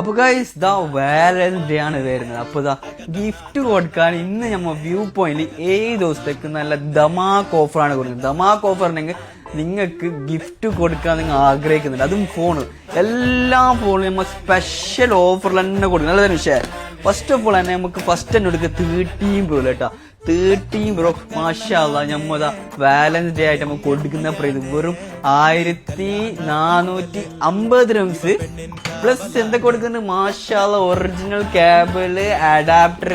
അപ്പോൾ ഗൈസ് ദാ Valentine's day ആണ് വരുന്നത്. അപ്പോൾ ദാ ഗിഫ്റ്റ് കൊടുക്കാൻ ഇന്ന് നമ്മൾ വ്യൂ പോയിന്റിൽ 7 ദിവസത്തേക്ക് നല്ല ദമാക്ക് ഓഫറാണ് കൊടുക്കുന്നത്. ദമാക്ക് ഓഫർ ഉണ്ടെങ്കിൽ നിങ്ങൾക്ക് ഗിഫ്റ്റ് കൊടുക്കാൻ നിങ്ങൾ ആഗ്രഹിക്കുന്നുണ്ട്, അതും ഫോണ്, എല്ലാ ഫോണും നമ്മൾ സ്പെഷ്യൽ ഓഫറിൽ തന്നെ കൊടുക്കും. നല്ലതാണ് വിഷയം. ഫസ്റ്റ് ഓഫ് ഓൾ തന്നെ നമുക്ക് ഫസ്റ്റ് തന്നെ എടുക്കുക 13 Pro കേട്ടോ. 13 Pro മാഷാ അല്ലാഹ് നമ്മതാ വാലന്റൈൻസ് ഡേ ആയിട്ട് നമുക്ക് കൊടുക്കുന്ന പ്രൈസ് വെറും 1450 dirhams പ്ലസ് എന്തൊക്കെ കൊടുക്കുന്നത് മാഷാ അല്ലാഹ് ഒറിജിനൽ കേബിള്, അഡാപ്റ്റർ,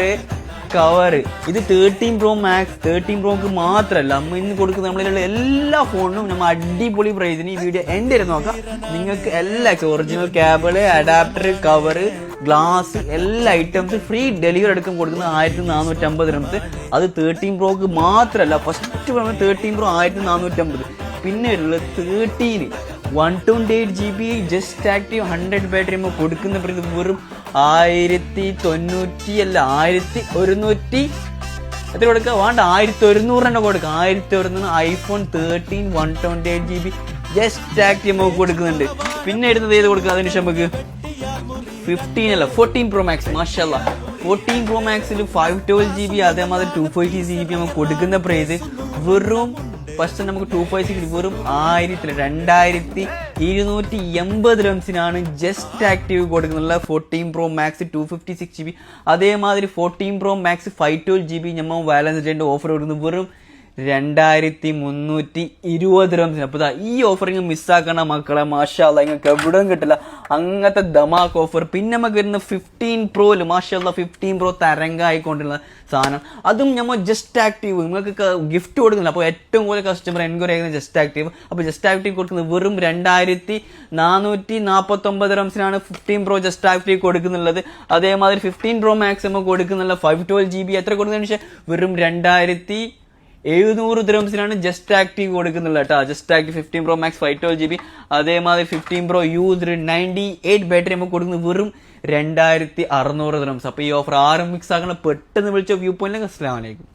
കവർ. ഇത് 13 Pro Max 13 Proക്ക് മാത്രമല്ല, നമ്മൾ ഇന്ന് കൊടുക്കുന്ന നമ്മളിലുള്ള എല്ലാ ഫോണിനും നമ്മൾ അടിപൊളി പ്രൈസിന് ഈ വീഡിയോ എൻ്റെ വരെ നോക്കാം. നിങ്ങൾക്ക് എല്ലാ original cable, adapter, cover, glass എല്ലാ ഐറ്റംസ് ഫ്രീ ഡെലിവറി എടുക്കാൻ കൊടുക്കുന്നത് 1450 dirhams. അത് 13 Proക്ക് മാത്രമല്ല. First 13 Pro 1450. പിന്നെ ഉള്ളത് 13 128 GB ജസ്റ്റ് ആക്റ്റീവ് 100 ബാറ്ററി നമ്മൾ കൊടുക്കുന്ന പ്രൈസ് വെറും 1100 അല്ല 1100 എത്ര കൊടുക്കുക വേണ്ട 1100 തന്നെ കൊടുക്കുക. 1100 iPhone 13 128 GB ജസ്റ്റ് ആക്റ്റീവ് നമുക്ക് കൊടുക്കുന്നുണ്ട്. പിന്നെ എടുത്തത് ഏത് കൊടുക്കുക? അതിനുശേഷം നമുക്ക് 14 Pro Max മാഷാ അല്ലാഹ് 14 Pro Maxൽ 512 GB അതേമാതിരി 250 GB നമുക്ക് കൊടുക്കുന്ന പ്രൈസ് വെറും ഫസ്റ്റ് നമുക്ക് 256 വെറും 2280 dirhamsനാണ് just active കൊടുക്കുന്നുള്ള 14 Pro Max 256 GB. അതേമാതിരി 14 Pro Max 512 GB നമ്മൾ വാലന്റൈൻസ് ഡേന്റെ ഓഫർ കൊടുക്കുന്നത് വെറും 2320 dirhamsന്. അപ്പോൾ ഈ ഓഫർ നിങ്ങൾ മിസ്സാക്കണ മക്കളെ, മാഷാ അല്ലാഹ് നിങ്ങൾക്ക് എവിടെയും കിട്ടില്ല അങ്ങനത്തെ ദമാക്ക് ഓഫർ. പിന്നെ നമുക്ക് വരുന്ന 15 Pro മാഷാ അല്ലാഹ് 15 Pro തരംഗമായിക്കൊണ്ടുള്ള സാധനം, അതും നമ്മൾ ജസ്റ്റ് ആക്റ്റീവ് നിങ്ങൾക്ക് ഗിഫ്റ്റ് കൊടുക്കുന്നില്ല. അപ്പോൾ ഏറ്റവും കൂടുതൽ കസ്റ്റമർ എൻക്വയറി ആയിരുന്നു ജസ്റ്റ് ആക്റ്റീവ്. അപ്പോൾ ജസ്റ്റ് ആക്റ്റീവ് കൊടുക്കുന്നത് വെറും 2449 dirhamsനാണ് 15 Pro ജസ്റ്റ് ആക്റ്റീവ് കൊടുക്കുന്നുള്ളത്. അതേമാതിരി 15 Pro Max നമ്മൾ കൊടുക്കുന്നുള്ള 512 GB എത്ര കൊടുക്കുന്നതിന് ശേഷം വെറും 2700 dirhamsനാണ് ജസ്റ്റ് ആക്റ്റീവ് കൊടുക്കുന്നുള്ളത് കേട്ടോ. Just active 15 Pro Max 512 GB അതേമാതിരി 15 Pro യൂസ്ഡ് 98 ബാറ്ററി നമുക്ക് കൊടുക്കുന്നത് വെറും 2600 dirhams. അപ്പോൾ ഈ ഓഫർ ആരും മിക്സ് ആക്കണം, പെട്ടെന്ന് വിളിച്ച വ്യൂ പോയിന്റിലേക്ക്. അസ്സലാമു അലൈക്കും.